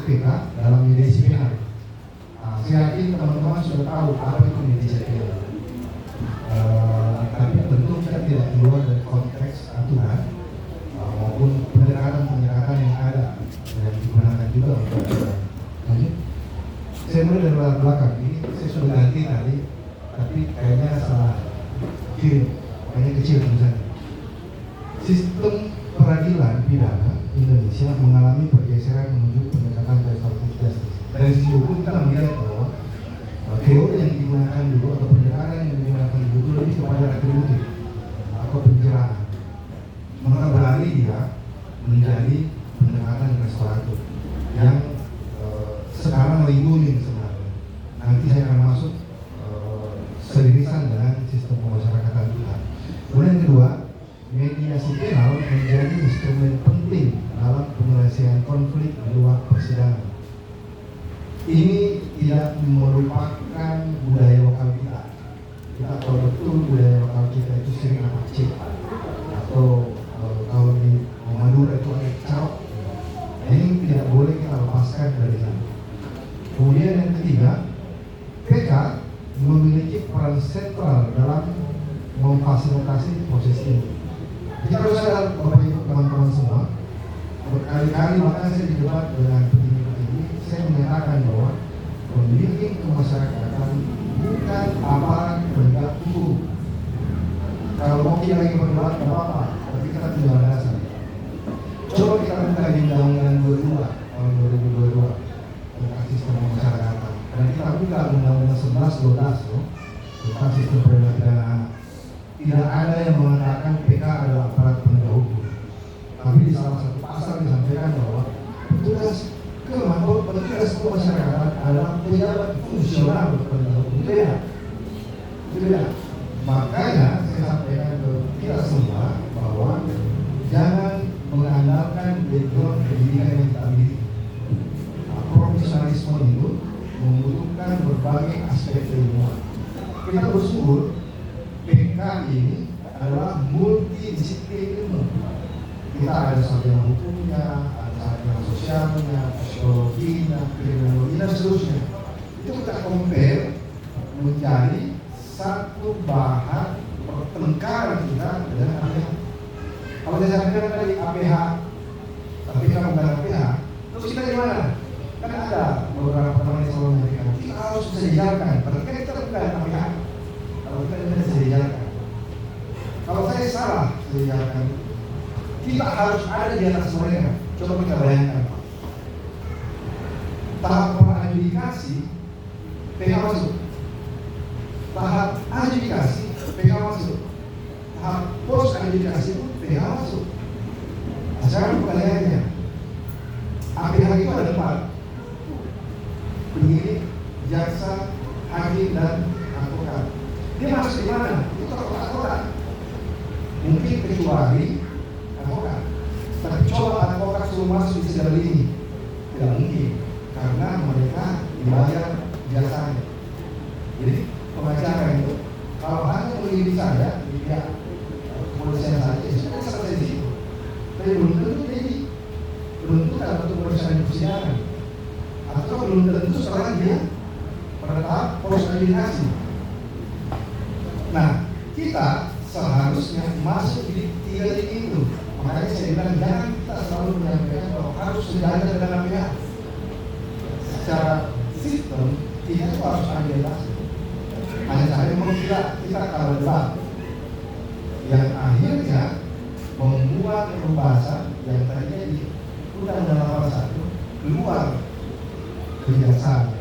PK dalam mediasi penal. Saya yakin teman-teman sudah tahu apa itu mediasi penal. Tapi tentu kita tidak keluar dari konteks aturan maupun pendekatan-pendekatan yang ada yang digunakan juga untuk aturan. Lanjut. Saya mulai dari belakang ini, saya sudah ganti tadi, tapi kayaknya salah kirim, makanya kecil tulisannya. Sistem peradilan pidana Indonesia mengalami pergeseran menuju pendekatan restoratif justice. Dari sisi hukum kita melihat bahwa teori yang digunakan dulu atau pendekatan yang digunakan dulu lebih kepada retributif atau penjeraan. Maka beralih dia menjadi pendekatan restoratif yang sekarang lagi booming sebenarnya. Nanti saya akan masuk seririsan dengan sistem pemasyarakatan kita. Kemudian yang kedua, mediasi penal menjadi instrumen penting dalam penyelesaian konflik di luar persidangan. Ini tidak merupakan budaya lokal kita. Kita tahu betul budaya lokal kita itu sering anak cek atau kalau di Madura itu ada carok. Ini tidak boleh kita lepaskan dari sana. Kemudian yang ketiga, PK memiliki peran sentral dalam memfasilitasi proses ini. Kita harus sadar Bapak Ibu teman-teman semua, berkali-kali bahkan saya di debat dengan petinggi-petinggi, saya menyatakan bahwa pembimbing kemasyarakatan bukan aparat penegak hukum. Kalau mau kita lagi berdebat tidak apa-apa, tapi kita tidak ada dasar. Coba kita buka di Undang-Undang 22 tahun 2022 tentang sistem pemasyarakatan, dan kita buka Undang-Undang 11-12 tentang sistem peradilan pidana anak. Tidak ada yang mengatakan PK adalah aparat penegak hukum. Tapi di salah satu pasal disampaikan bahwa petugas pemasyarakatan adalah pejabat fungsional penegak hukum. Tidak. Makanya saya sampaikan ke kita semua bahwa jangan mengandalkan background pendidikan yang kita miliki. Profesionalisme itu membutuhkan berbagai aspek keilmuan. Kita bersyukur PK ini adalah multidisiplin ilmu. Kita ada sarjana hukumnya, ada sarjana sosialnya, psikologinya, kriminologi dan seterusnya. Itu kita compare menjadi satu bahan pertengkaran kita dengan APH. Kalau saya sampaikan tadi APH, tapi kalau bukan APH, terus kita di mana? Kan ada beberapa teman yang selalu menyampaikan kita harus sejajarkan, berarti kan kita bukan APH. Kalau kita bisa sejajarkan. Kalau saya salah sejajarkan, kita harus ada di atas mereka. Coba kita bayangkan. Tahap adjudikasi, PK masuk. Tahap adjudikasi, PK masuk. Tahap post adjudikasi pun PK masuk. Nah, sekarang pertanyaannya, APH itu ada 4. Penyidik, jaksa, hakim dan advokat. Dia masuk di mana? Itu advokat. Mungkin kecuali advokat. Tapi coba advokat suruh masuk di sidang ini, tidak mungkin, karena mereka dibayar jasanya. Jadi pengacara itu kalau hanya mengirim saja di pihak kepolisian saja, ya sudah selesai di situ. Tapi belum tentu jadi, belum tentu dalam bentuk perusahaan persidangan, atau belum tentu sekarang dia pada tahap proses adjudikasi. Nah, kita seharusnya masuk di 3 titik itu. Makanya saya bilang jangan kita selalu menyampaikan bahwa harus sejajar dengan APH. Secara sistem kita itu harus adil. Hanya saja memang kita kalah debat yang akhirnya membuat pembahasan yang tadinya di Undang-Undang 81 keluar kejaksaan.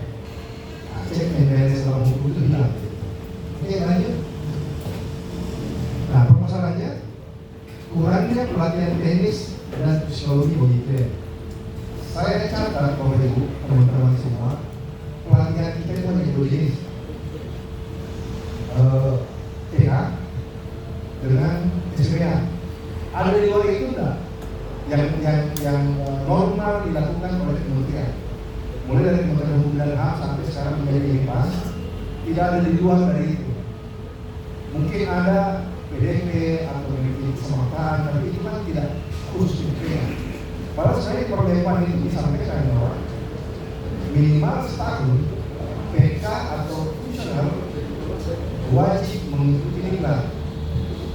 Cek yang beres dalam hukum itu hilang. Oke, lanjut. Nah, permasalahannya kurangnya pelatihan teknis dan psikologi bagi klien. Saya catat Bapak Ibu, teman-teman semua, pelatihan kita itu hanya 2 jenis. TK dengan SPA. Ada di luar itu enggak? Yang normal dilakukan oleh kementerian. Mulai dari Kementerian Hukum dan HAM sampai sekarang menjadi IPAS, tidak ada di luar dari itu. Mungkin ada PDP atau memiliki kesempatan, tapi itu kan tidak khusus demikian. Padahal saya perlepan itu disampaikan bahwa minimal setahun PK atau fungsional wajib mengikuti diklat.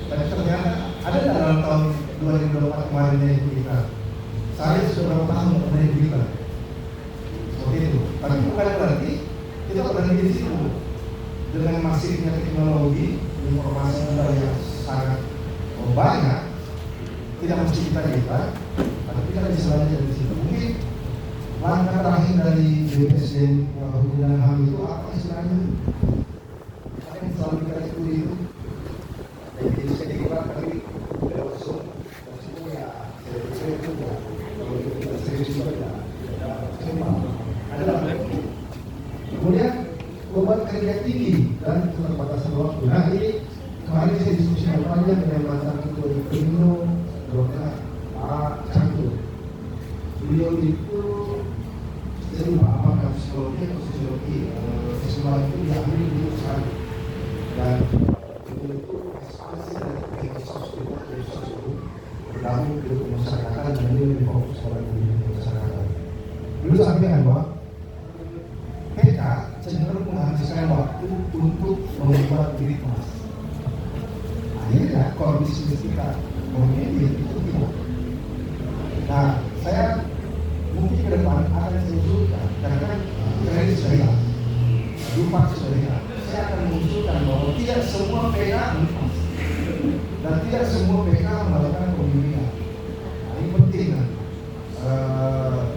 Tapi ternyata ada dalam tahun 2024 kemarin yang ikut diklat. Saya sudah berapa tahun pernah diklat. Seperti itu. Tapi bukan berarti kita berhenti di situ. Dengan masifnya teknologi, informasi yang sangat banyak, tidak mesti kita diklat, tapi kita bisa belajar di situ. Mungkin langkah terakhir dari BPSDM Hukum dan HAM itu apa istilahnya? Apa yang selalu kita ikuti itu? Jadi saya diklat tapi lewat Zoom, dari situ ya saya itu ya, kalau kita serius juga ya, adalah kemudian beban kerja tinggi dan keterbatasan waktu. Nah ini kemarin saya diskusi panjang dengan mantan ketua Indo, Dr. Pak Cangkur. Beliau itu saya lupa apakah psikologi atau sosiologi, sesuatu itu diambil di usaha dan beliau itu ekspansi dari sosiologi bergabung ke pemasyarakatan dan dia lebih fokus pada kehidupan masyarakat. Beliau sampaikan bahwa PK cenderung menghabiskan waktu untuk membuat diri kemas. Akhirnya core bisnis kita memilih itu tidak. Nah, saya mungkin ke depan akan saya usulkan karena kredit sudah hilang, lupa sudah hilang. Saya akan mengusulkan bahwa tidak semua PK lupas dan tidak semua PK melakukan pembimbingan. Nah, ini penting kan.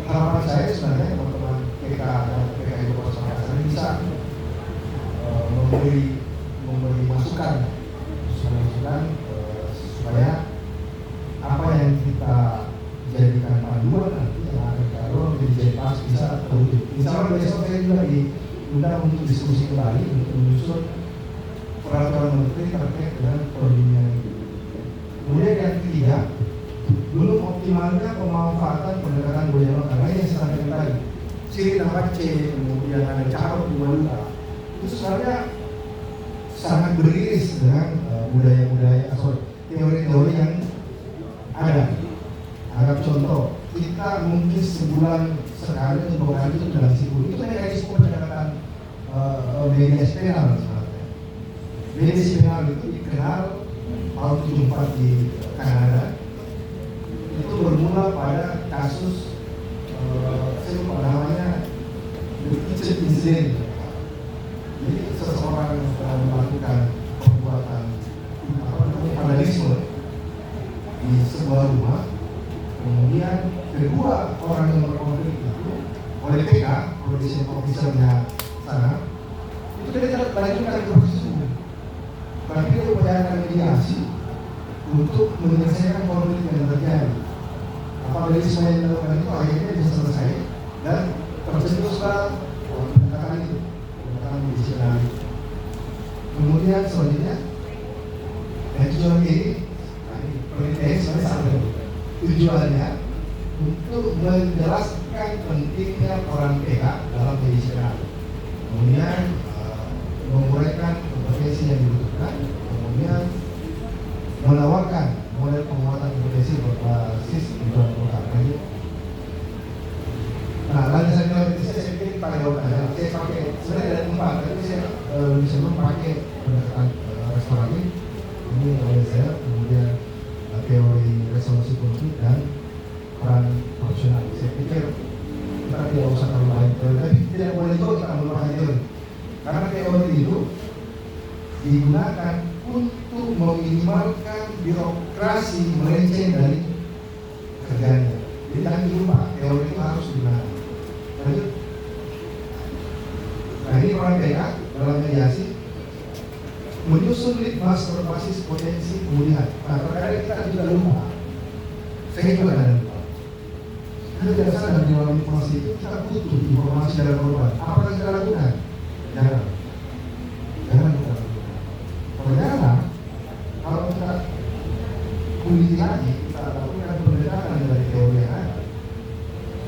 Harapan saya sebenarnya teman-teman PK dan PK itu bisa memberi masukan supaya apa yang kita jadikan panduan nanti yang akan kalau menjadi pas bisa terwujud. Insya Allah besok saya juga diundang untuk diskusi kembali untuk menyusun peraturan menteri terkait dengan pembimbingan itu. Kemudian yang ketiga, belum optimalnya pemanfaatan pendekatan budaya lokal yang saya sampaikan tadi. Ciri nama C, kemudian ada carut di Maluka, itu sebenarnya sangat beriris dengan budaya-budaya atau teori-teori yang ada. Anggap contoh, kita mungkin sebulan sekali atau 2 kali itu dalam sibuk. Itu mekanisme pendekatan media penal sebenarnya. Media penal itu dikenal tahun 74 di Kanada. Itu bermula pada kasus saya lupa namanya the kitchen incident. Jadi seseorang melakukan perbuatan vandalisme di sebuah rumah, kemudian kedua orang yang berkonflik itu oleh PK, polisi officernya sana, itu tidak dilanjutkan ke proses hukum, tapi dia upayakan mediasi untuk menyelesaikan konflik yang terjadi. Apabila semua yang dilakukan itu akhirnya bisa selesai dan tercetuslah pendekatan itu, pendekatan medisional. Kemudian selanjutnya tujuan ini penelitian sebenarnya sama. Tujuannya untuk menjelaskan pentingnya peran PK dalam medisional. Kemudian menguraikan kompetensi yang dibutuhkan, kemudian menawarkan model penguatan kompetensi berbasis kebutuhan lokal. Nah, landasan teori saya pikir pakai saya pakai sebenarnya ada 4, tapi saya sebelum pakai pendekatan restoratif ini oleh saya, kemudian teori resolusi konflik dan peran profesional. Saya pikir kita tidak usah terlalu banyak teori, tapi tidak boleh juga kita melupakan teori, karena teori itu digunakan untuk meminimalkan birokrasi melenceng dari kerjanya. Jadi jangan lupa teori itu harus digunakan. Lanjut. Nah ini peran PK dalam mediasi menyusun litmas berbasis potensi kemudian. Nah terkadang kita juga lupa. Saya juga ada lupa. Kita tidak sadar di dalam informasi itu kita butuh informasi dari korban. Apa yang kita lakukan? Jangan kita lakukan. Ternyata kalau kita kunci lagi, kita lakukan pendekatan dari teori yang ada.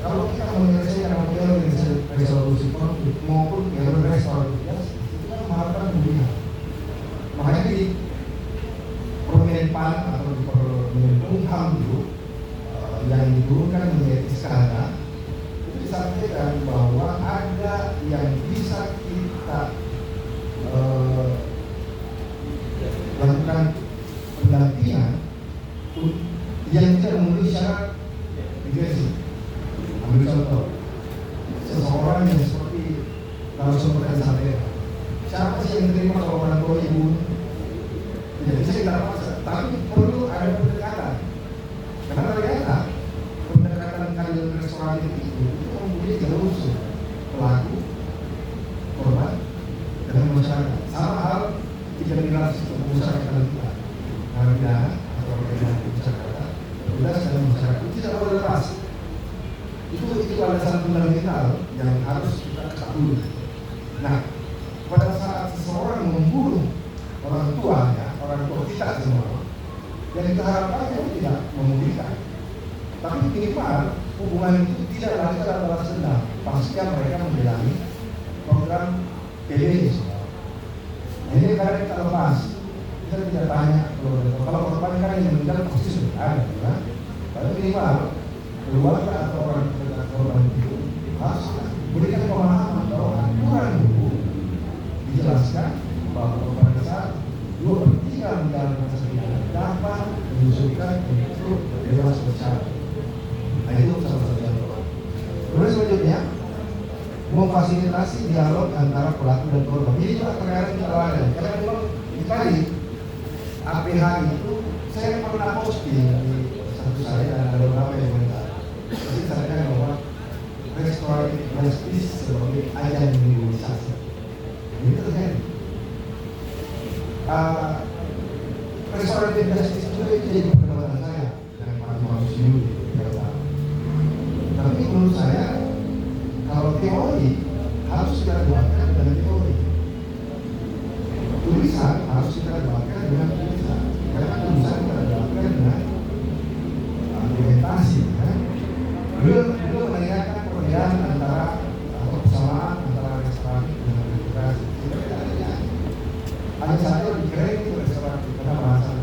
Kalau kita menyelesaikan teori resolusi konflik maupun teori restoratif, kita mengharapkan kemudian. Makanya di permen PAN atau di permen HAM dulu yang diturunkan menjadi SKADA itu disampaikan bahwa ada kita lakukan pendampingan yang tidak memenuhi syarat migrasi. Ambil contoh, seseorang yang seperti langsung sampai siapa sih yang menerima kalau orang tua ibu? Jadi saya tidak paksa, tapi perlu ada pendekatan. Karena ternyata pendekatan kalian restoratif itu mempunyai tiga unsur: pelaku, korban, dan masyarakat. Sama hal tiga pilar sistem masyarakat kita, pidana atau organisasi masyarakat, jelas dan masyarakat itu tidak boleh lepas. Itu ada satu fundamental yang harus kita ketahui. Nah, pada saat seseorang membunuh orang tua kita semua, yang kita harapkan itu tidak memulihkan, tapi minimal hubungan itu tidak lagi dalam balas dendam. Pastikan mereka menjalani program PBI. Ini karena kita lepas, kita tidak tanya kalau korban kan yang meninggal pasti sudah ada, kan? Tapi minimal keluarga atau orang terdekat korban itu harus berikan pemahaman bahwa aturan hukum dijelaskan bahwa pada saat 2/3 menjalankan pidana dapat mengusulkan untuk bebas bersyarat. Nah, itu salah satu contoh. Kemudian selanjutnya memfasilitasi dialog antara pelaku dan korban. Ini juga terkadang kita lalai. Karena memang tadi APH itu saya pernah posting di satu saya dan ada beberapa yang komentar. Jadi saya katakan bahwa restoratif justice sebagai ajang mobilisasi. Ini terjadi. Restoratif justice itu jadi perdebatan saya dengan Pak Manusia di Jakarta. Tapi menurut saya kalau teori harus kita buatkan dengan teori, tulisan harus kita buatkan dengan tulisan, karena tulisan kita buatkan dengan argumentasi. Belum menanyakan perbedaan antara atau persamaan antara restoratif dengan integrasi. Hanya saja lebih keren itu restoratif karena bahasa.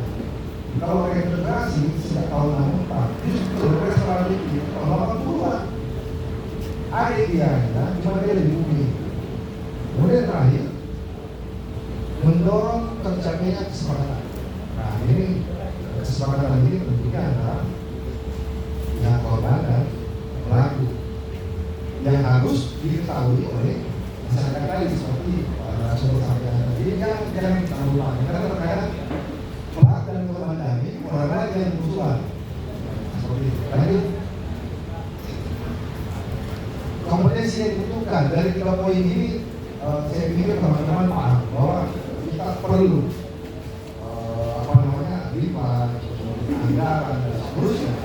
Kalau integrasi sejak tahun 64, justru restoratif itu tahun 80-an. Ada dia, cuma dia lebih umum. Kemudian terakhir, mendorong tercapainya kesepakatan. Nah, ini kesepakatan ini tentunya antara pihak korban dan pelaku yang harus diketahui oleh masyarakat lain seperti sumber sampaian tadi. Jangan kita lupa, karena terkadang pelaku dan korban tadi orang lain yang musuhan seperti itu. Lanjut. Kompetensi yang dibutuhkan dari 3 poin ini, saya pikir teman-teman paham bahwa kita perlu lipat, anggaran dan seterusnya.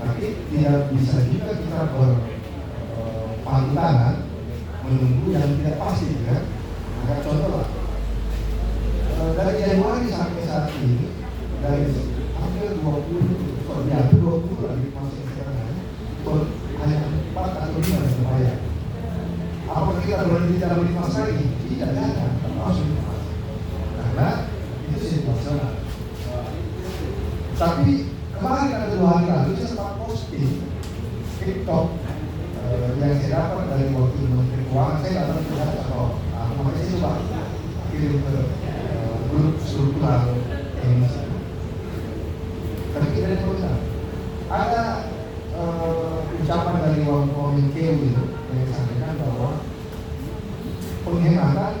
Tapi tidak bisa juga kita berpanggilan menunggu yang tidak pasti, kan? Agak contoh lah. Dari Januari sampai saat ini, dari hampir 20 lagi masih sekarang, hanya 4 atau 5 yang terbayar. Apakah kita boleh tidak berimas lagi? Tidak ada, harus berimas. Karena itu situasional. Tapi kemarin ada 2 hari lalu saya sempat posting TikTok yang saya dapat dari wakil Menteri Keuangan. Saya dapat tidak atau makanya saya coba kirim ke grup struktural Indonesia. Tapi tidak ada komentar. Ada ucapan dari Wamenkeu itu yang disampaikan bahwa penghematan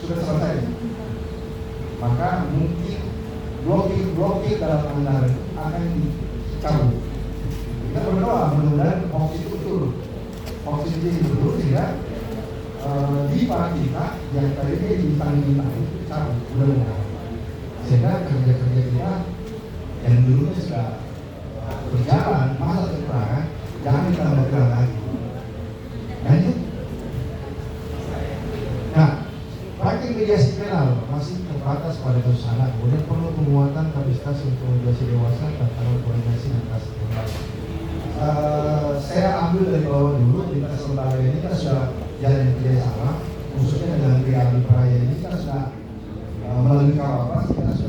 sudah selesai, maka mungkin blokir dalam anggaran akan dicabut. Kita berdoa mudah-mudahan hoax itu betul, sehingga dipa kita yang tadinya dibintang-bintang itu dicabut mudah-mudahan, sehingga kerja-kerja kita yang dulunya sudah berjalan masa terkurang jangan ditambah lagi. Lanjut. Nah, ranking mediasi penal masih terbatas pada kasus anak. Kemudian perlu penguatan kapasitas untuk mediasi dewasa tantangan koordinasi lintas lembaga. Saya ambil dari bawah dulu, lintas lembaga ini kita sudah jalan kerjasama, khususnya dengan Triadi Praya ini kita sudah melalui kawapas kita sudah